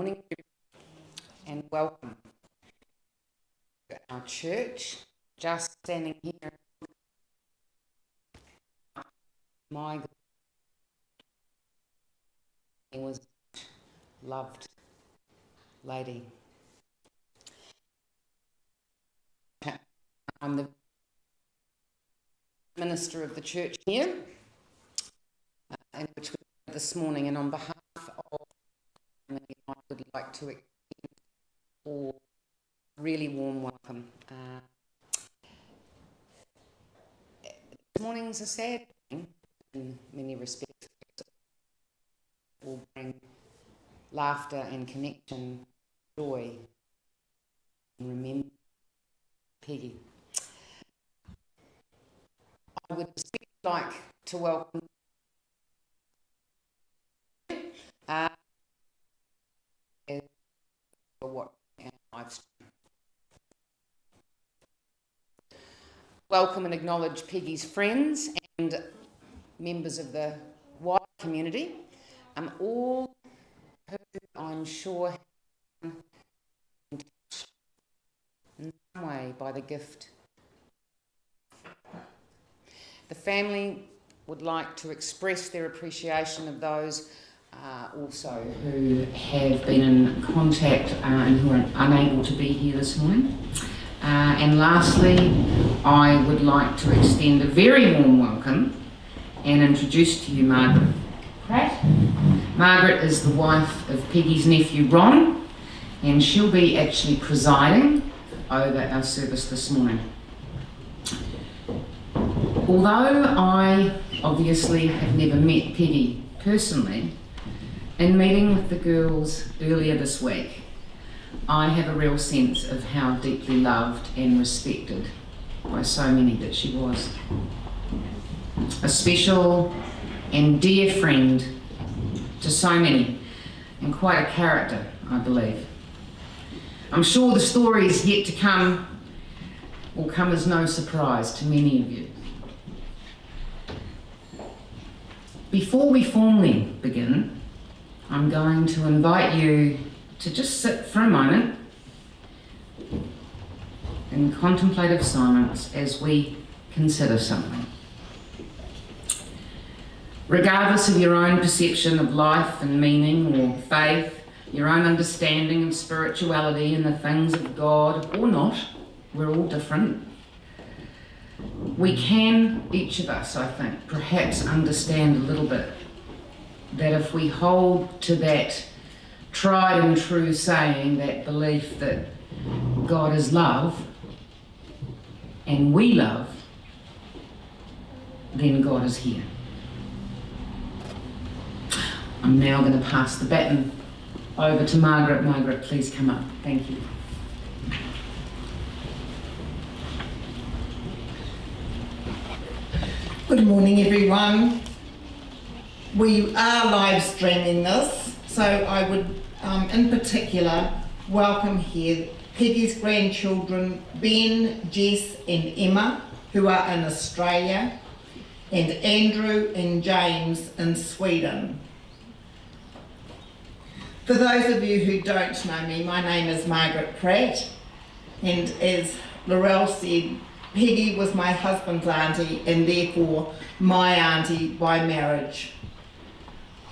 morning and welcome to our church. Just standing here, my God, he was a loved lady. I'm the minister of the church here, in which we are this morning, and on behalf of the family, I would like to extend a really warm welcome. This morning's a sad thing in many respects. It will bring laughter and connection, joy, and remember Peggy. I would like to welcome for what live stream. Welcome and acknowledge Peggy's friends and members of the wider community, all who I'm sure have been touched in some way by the gift. The family would like to express their appreciation of those also who have been in contact and who are unable to be here this morning. And lastly, I would like to extend a very warm welcome and introduce to you Margaret Pratt. Margaret is the wife of Peggy's nephew Ron, and she'll be actually presiding over our service this morning. Although I obviously have never met Peggy personally, in meeting with the girls earlier this week, I have a real sense of how deeply loved and respected by so many that she was. A special and dear friend to so many, and quite a character, I believe. I'm sure the stories yet to come will come as no surprise to many of you. Before we formally begin, I'm going to invite you to just sit for a moment in contemplative silence as we consider something. Regardless of your own perception of life and meaning or faith, your own understanding of spirituality and the things of God or not, we're all different. We can, each of us, I think, perhaps understand a little bit that if we hold to that tried and true saying, that belief that God is love and we love, then God is here. I'm now going to pass the baton over to Margaret. Margaret, please come up. Thank you. Good morning, everyone. We are live streaming this, so I would in particular welcome here Peggy's grandchildren Ben, Jess and Emma, who are in Australia, and Andrew and James in Sweden. For those of you who don't know me, my name is Margaret Pratt, and as Laurel said, Peggy was my husband's auntie and therefore my auntie by marriage.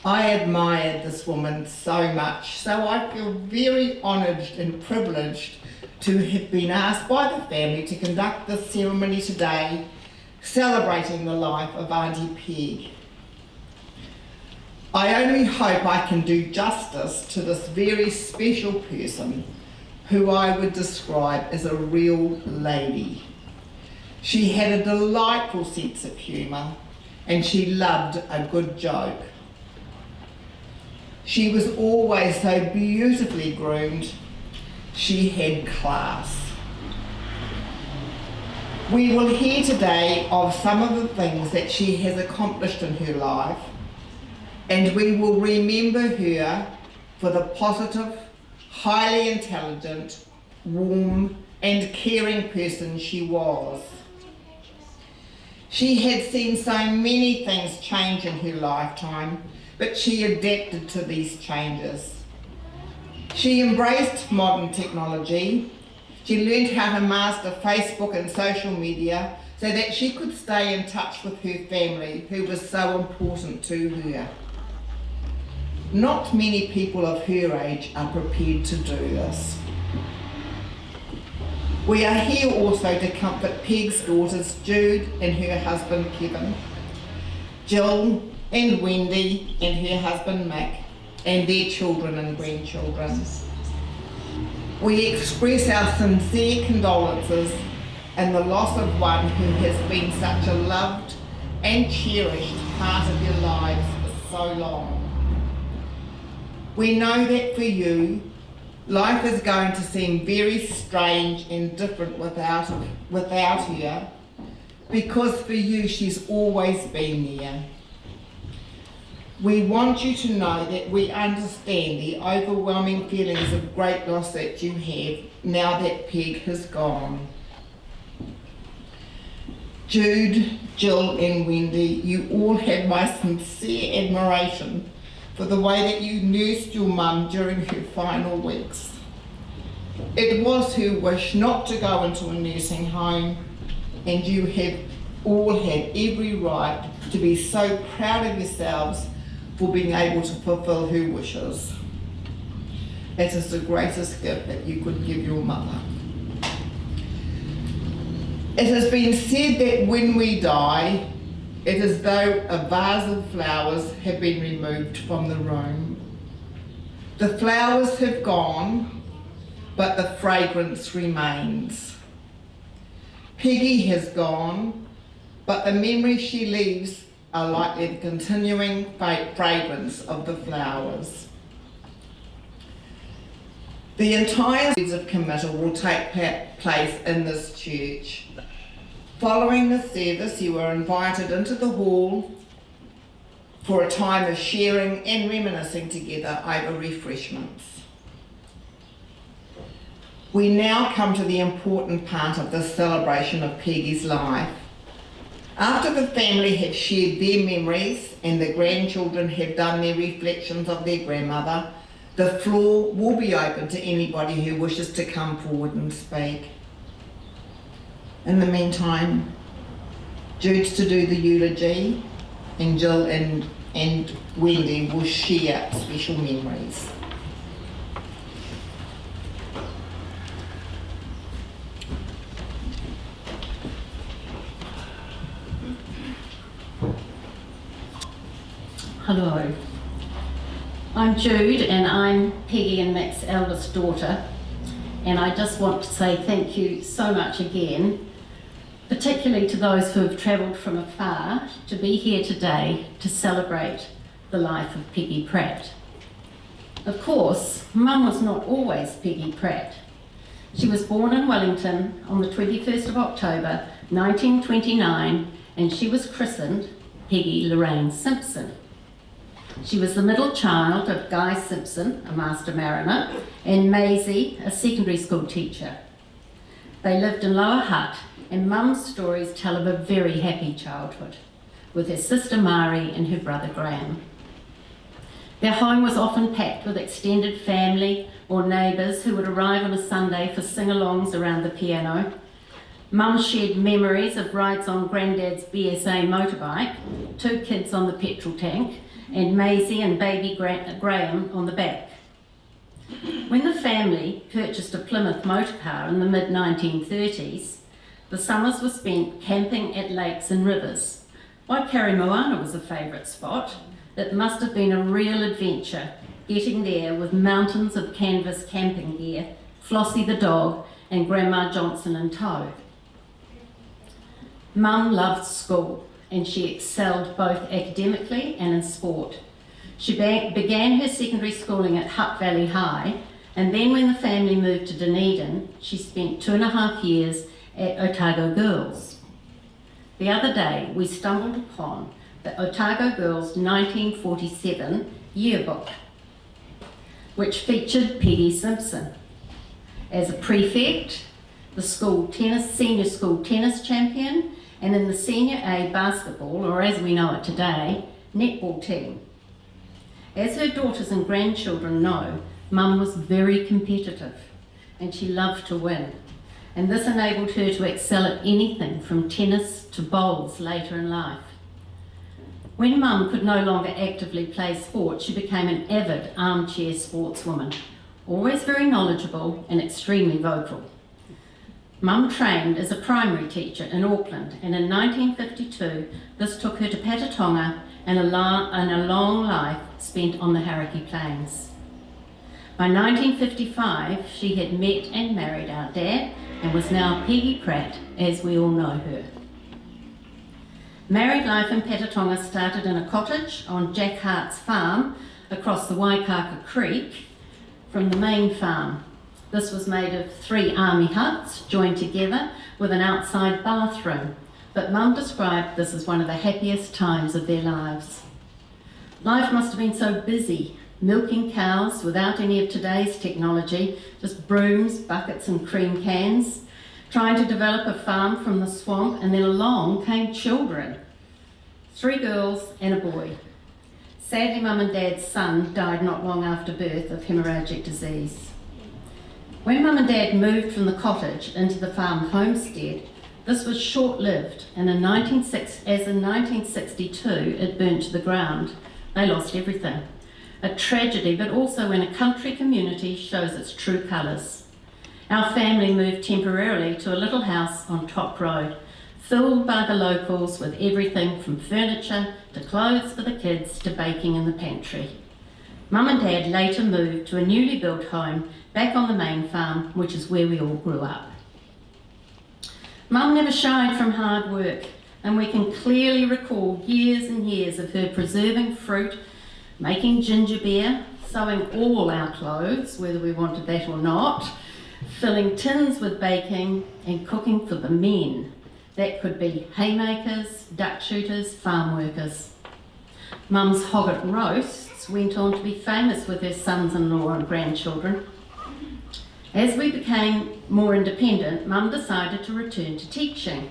I admired this woman so much, so I feel very honoured and privileged to have been asked by the family to conduct this ceremony today, celebrating the life of Auntie Peg. I only hope I can do justice to this very special person who I would describe as a real lady. She had a delightful sense of humour and she loved a good joke. She was always so beautifully groomed. She had class. We will hear today of some of the things that she has accomplished in her life, and we will remember her for the positive, highly intelligent, warm and caring person she was. She had seen so many things change in her lifetime, but she adapted to these changes. She embraced modern technology. She learned how to master Facebook and social media so that she could stay in touch with her family, who was so important to her. Not many people of her age are prepared to do this. We are here also to comfort Peg's daughters Jude and her husband Kevin, Jill and Wendy and her husband Mick, and their children and grandchildren. We express our sincere condolences in the loss of one who has been such a loved and cherished part of your lives for so long. We know that for you, life is going to seem very strange and different without her, because for you she's always been there. We want you to know that we understand the overwhelming feelings of great loss that you have now that Peg has gone. Jude, Jill and Wendy, you all have my sincere admiration for the way that you nursed your mum during her final weeks. It was her wish not to go into a nursing home, and you have all had every right to be so proud of yourselves for being able to fulfill her wishes. It is the greatest gift that you could give your mother. It has been said that when we die, it is as though a vase of flowers have been removed from the room. The flowers have gone, but the fragrance remains. Peggy has gone, but the memories she leaves are like the continuing fragrance of the flowers. The entire series of committal will take place in this church. Following the service, you are invited into the hall for a time of sharing and reminiscing together over refreshments. We now come to the important part of this celebration of Peggy's life. After the family have shared their memories and the grandchildren have done their reflections of their grandmother, the floor will be open to anybody who wishes to come forward and speak. In the meantime, Jude's to do the eulogy, and Jill and Wendy will share special memories. Hello, I'm Jude and I'm Peggy and Mac's eldest daughter, and I just want to say thank you so much again, particularly to those who have travelled from afar to be here today to celebrate the life of Peggy Pratt. Of course, Mum was not always Peggy Pratt. She was born in Wellington on the 21st of October 1929, and she was christened Peggy Loraine Simpson. She was the middle child of Guy Simpson, a master mariner, and Maisie, a secondary school teacher. They lived in Lower Hutt, and Mum's stories tell of a very happy childhood, with her sister Mari and her brother Graham. Their home was often packed with extended family or neighbours who would arrive on a Sunday for sing-alongs around the piano. Mum shared memories of rides on Grandad's BSA motorbike, 2 kids on the petrol tank, and Maisie and baby Graham on the back. When the family purchased a Plymouth motor car in the mid-1930s, the summers were spent camping at lakes and rivers. Waikaremoana was a favourite spot. It must have been a real adventure getting there with mountains of canvas camping gear, Flossie the dog and Grandma Johnson in tow. Mum loved school, and she excelled both academically and in sport. She began her secondary schooling at Hutt Valley High, and then when the family moved to Dunedin, she spent 2.5 years at Otago Girls. The other day, we stumbled upon the Otago Girls 1947 yearbook, which featured Peggy Simpson as a prefect, the senior school tennis champion, and in the Senior A basketball, or as we know it today, netball team. As her daughters and grandchildren know, Mum was very competitive and she loved to win, and this enabled her to excel at anything from tennis to bowls later in life. When Mum could no longer actively play sport, she became an avid armchair sportswoman, always very knowledgeable and extremely vocal. Mum trained as a primary teacher in Auckland, and in 1952 this took her to Patatonga and a long life spent on the Hauraki Plains. By 1955 she had met and married our dad and was now Peggy Pratt as we all know her. Married life in Patatonga started in a cottage on Jack Hart's farm across the Waikaka Creek from the main farm. This was made of 3 army huts joined together with an outside bathroom, but Mum described this as one of the happiest times of their lives. Life must have been so busy, milking cows without any of today's technology, just brooms, buckets and cream cans, trying to develop a farm from the swamp, and then along came children. 3 girls and a boy. Sadly, Mum and Dad's son died not long after birth of hemorrhagic disease. When Mum and Dad moved from the cottage into the farm homestead, this was short-lived, and in 1962 it burnt to the ground. They lost everything. A tragedy, but also when a country community shows its true colours. Our family moved temporarily to a little house on Top Road, filled by the locals with everything from furniture to clothes for the kids to baking in the pantry. Mum and Dad later moved to a newly built home back on the main farm, which is where we all grew up. Mum never shied from hard work, and we can clearly recall years and years of her preserving fruit, making ginger beer, sewing all our clothes, whether we wanted that or not, filling tins with baking and cooking for the men. That could be haymakers, duck shooters, farm workers. Mum's hogget roasts went on to be famous with her sons-in-law and grandchildren. As we became more independent, Mum decided to return to teaching.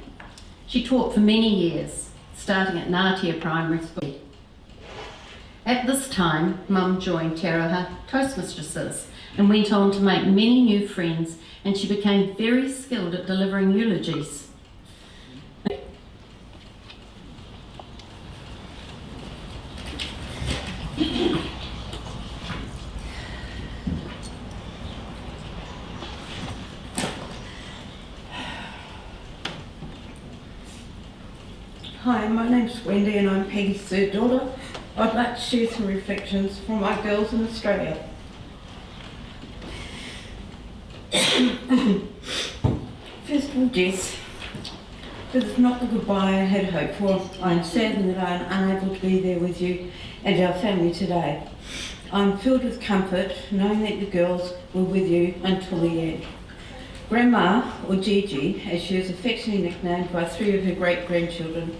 She taught for many years, starting at Ngatea Primary School. At this time, Mum joined Te Aroha Toastmistresses and went on to make many new friends, and she became very skilled at delivering eulogies. Hi, my name's Wendy and I'm Peggy's third daughter. I'd like to share some reflections from my girls in Australia. First of all, Jess, this is not the goodbye I had hoped for. I am saddened that I am unable to be there with you and our family today. I am filled with comfort knowing that the girls were with you until the end. Grandma, or Gigi, as she is affectionately nicknamed by 3 of her great-grandchildren,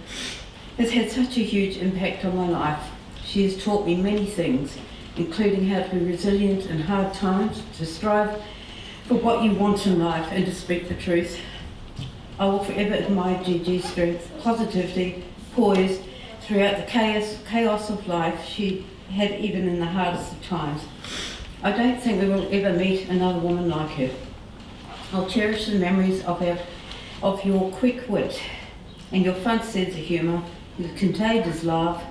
has had such a huge impact on my life. She has taught me many things, including how to be resilient in hard times, to strive for what you want in life and to speak the truth. I will forever admire Gigi's strength, positivity, poise throughout the chaos of life she had even in the hardest of times. I don't think we will ever meet another woman like her. I'll cherish the memories of your quick wit and your fun sense of humour, your contagious laugh,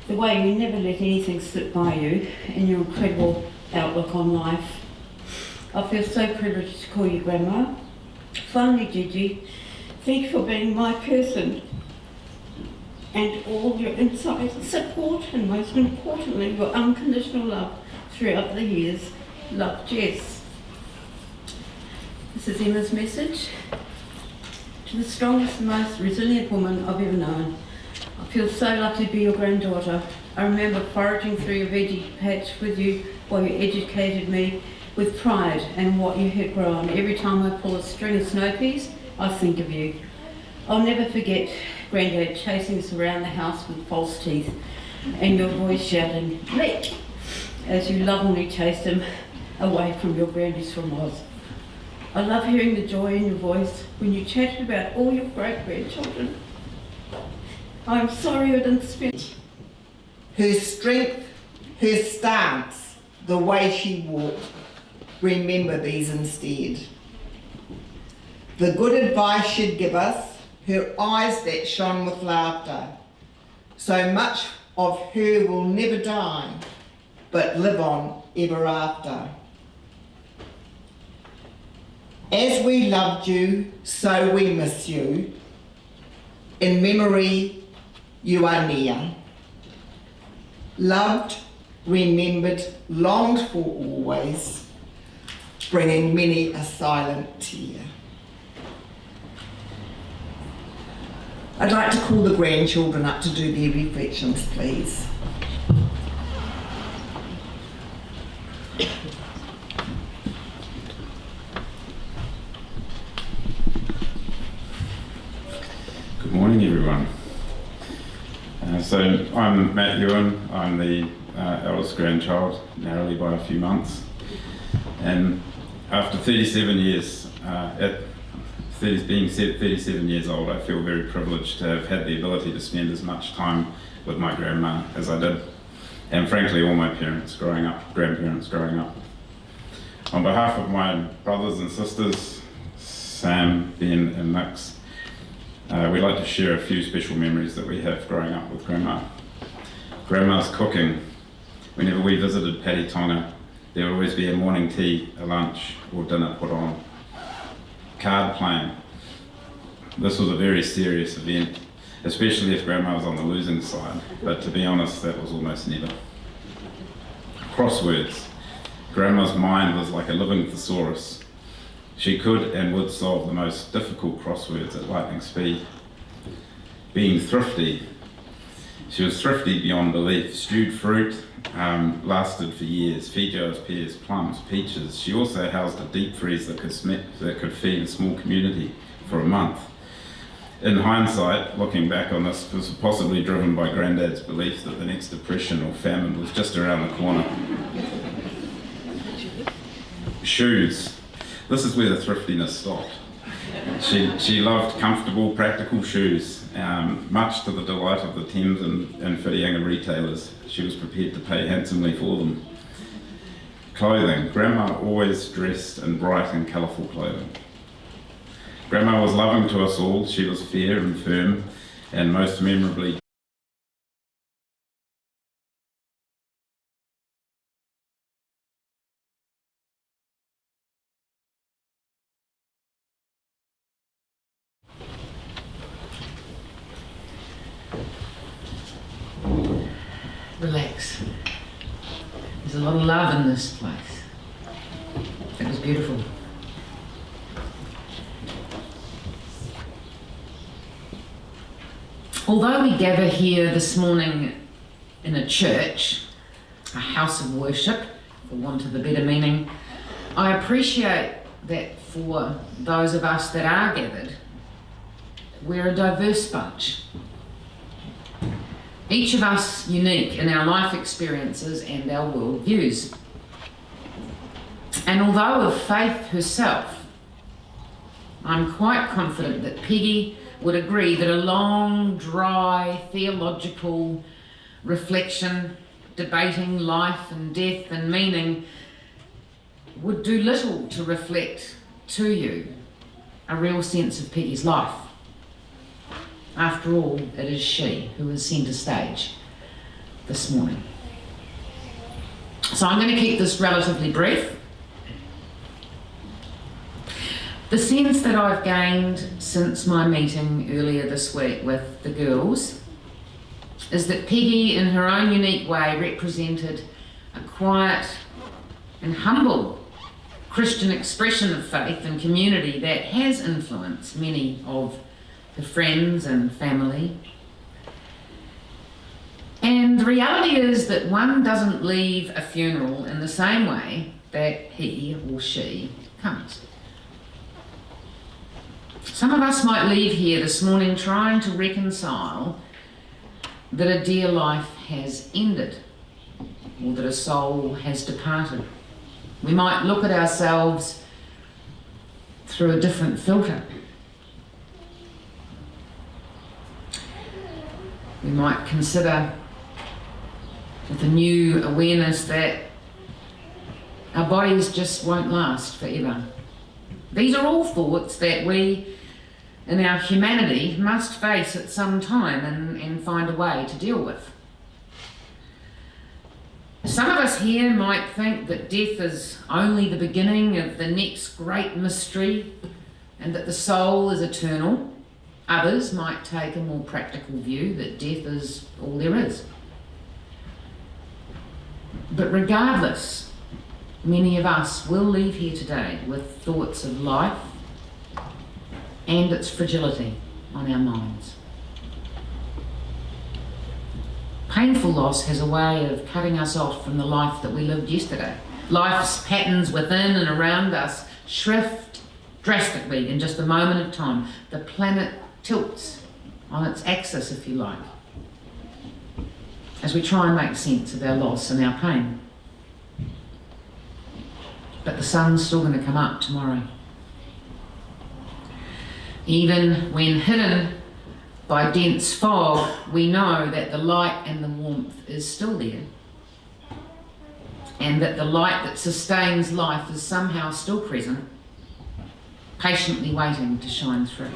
the way you never let anything slip by you, and your incredible outlook on life. I feel so privileged to call you Grandma. Finally, Gigi, thank you for being my person and all your insight and support, and most importantly, your unconditional love throughout the years. Love, Jess. This is Emma's message. To the strongest and most resilient woman I've ever known. I feel so lucky to be your granddaughter. I remember foraging through your veggie patch with you while you educated me with pride and what you had grown. Every time I pull a string of snow peas, I think of you. I'll never forget Granddad chasing us around the house with false teeth and your voice shouting, "Lick!" as you lovingly chased him away from your grandies from Oz. I love hearing the joy in your voice when you chatted about all your great-grandchildren. I'm sorry I didn't spend... Her strength, her stance, the way she walked, remember these instead. The good advice she'd give us, her eyes that shone with laughter. So much of her will never die, but live on ever after. As we loved you, so we miss you. In memory, you are near. Loved, remembered, longed for always, bringing many a silent tear. I'd like to call the grandchildren up to do their reflections, please. Good morning, everyone. So I'm Matt Ewan. I'm the eldest grandchild, narrowly by a few months. And after 37 years, being 37 years old, I feel very privileged to have had the ability to spend as much time with my grandma as I did, and frankly all my grandparents growing up. On behalf of my brothers and sisters, Sam, Ben and Nix, we'd like to share a few special memories that we have growing up with Grandma. Grandma's cooking. Whenever we visited Paddy Tonga, there would always be a morning tea, a lunch or dinner put on. Card playing. This was a very serious event, especially if Grandma was on the losing side, but to be honest, that was almost never. Crosswords. Grandma's mind was like a living thesaurus. She could and would solve the most difficult crosswords at lightning speed. Being thrifty. She was thrifty beyond belief. Stewed fruit lasted for years. Feijoas, pears, plums, peaches. She also housed a deep freeze that could feed a small community for a month. In hindsight, looking back on this, was possibly driven by Grandad's belief that the next depression or famine was just around the corner. Shoes. This is where the thriftiness stopped. She loved comfortable, practical shoes, much to the delight of the Thames and Whirianga retailers. She was prepared to pay handsomely for them. Clothing. Grandma always dressed in bright and colourful clothing. Grandma was loving to us all. She was fair and firm, and most memorably, Relax. There's a lot of love in this place. It was beautiful. Although we gather here this morning in a church, a house of worship, for want of a better meaning, I appreciate that for those of us that are gathered, we're a diverse bunch. Each of us unique in our life experiences and our world views. And although of faith herself, I'm quite confident that Peggy would agree that a long, dry, theological reflection, debating life and death and meaning, would do little to reflect to you a real sense of Peggy's life. After all, it is she who is centre stage this morning. So I'm going to keep this relatively brief. The sense that I've gained since my meeting earlier this week with the girls is that Peggy, in her own unique way, represented a quiet and humble Christian expression of faith and community that has influenced many of her friends and family. And the reality is that one doesn't leave a funeral in the same way that he or she comes. Some of us might leave here this morning trying to reconcile that a dear life has ended or that a soul has departed. We might look at ourselves through a different filter. We might consider with a new awareness that Our bodies just won't last forever. These are all thoughts that we, in our humanity, must face at some time and find a way to deal with. Some of us here might think that death is only the beginning of the next great mystery and that the soul is eternal. Others might take a more practical view that death is all there is. But regardless, many of us will leave here today with thoughts of life and its fragility on our minds. Painful loss has a way of cutting us off from the life that we lived yesterday. Life's patterns within and around us shift drastically in just a moment of time. The planet tilts on its axis, if you like, as we try and make sense of our loss and our pain. But the sun's still going to come up tomorrow. Even when hidden by dense fog, we know that the light and the warmth is still there, and that the light that sustains life is somehow still present, patiently waiting to shine through.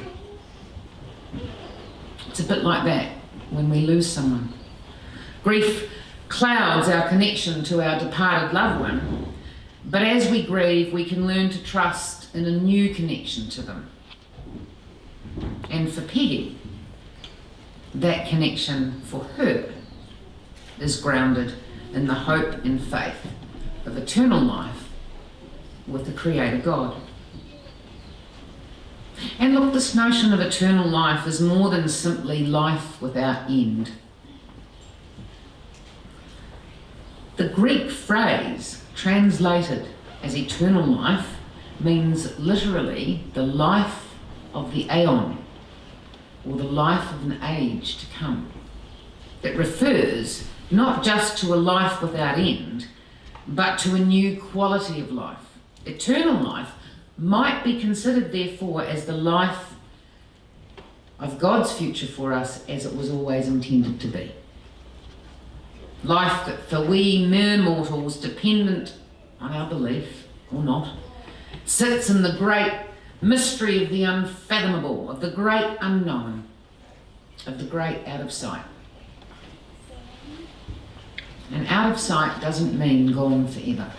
It's a bit like that when we lose someone. Grief clouds our connection to our departed loved one, but as we grieve, we can learn to trust in a new connection to them. And for Peggy, that connection for her is grounded in the hope and faith of eternal life with the Creator God. And look, this notion of eternal life is more than simply life without end. The Greek phrase translated as eternal life means literally the life of the aeon, or the life of an age to come. It refers not just to a life without end, but to a new quality of life. Eternal life might be considered, therefore, as the life of God's future for us as it was always intended to be. Life that for we mere mortals, dependent on our belief or not, sits in the great mystery of the unfathomable, of the great unknown, of the great out of sight. And out of sight doesn't mean gone forever.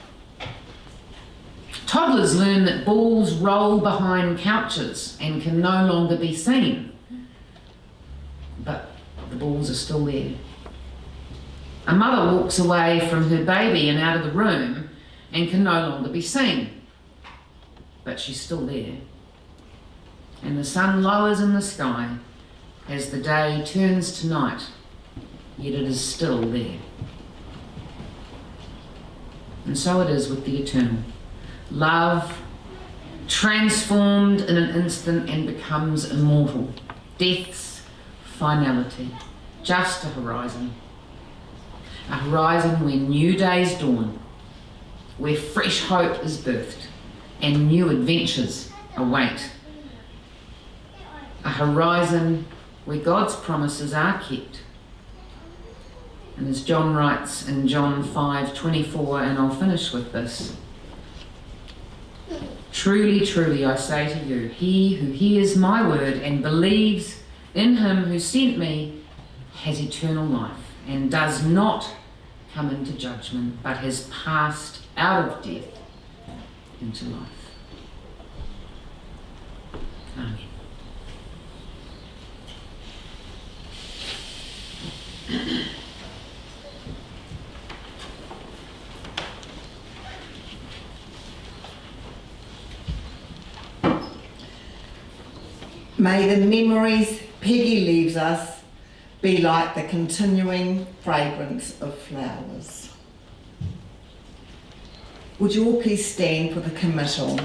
Toddlers learn that balls roll behind couches and can no longer be seen, but the balls are still there. A mother walks away from her baby and out of the room and can no longer be seen, but she's still there. And the sun lowers in the sky as the day turns to night, yet it is still there. And so it is with the eternal. Love transformed in an instant and becomes immortal. Death's finality, just a horizon. A horizon where new days dawn, where fresh hope is birthed and new adventures await. A horizon where God's promises are kept. And as John writes in John 5:24, and I'll finish with this, truly, truly, I say to you, he who hears my word and believes in him who sent me has eternal life and does not come into judgment, but has passed out of death into life. Amen. May the memories Peggy leaves us be like the continuing fragrance of flowers. Would you all please stand for the committal?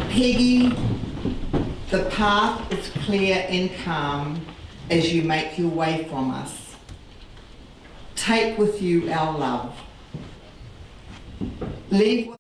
Peggy, the path is clear and calm as you make your way from us. Take with you our love. Leave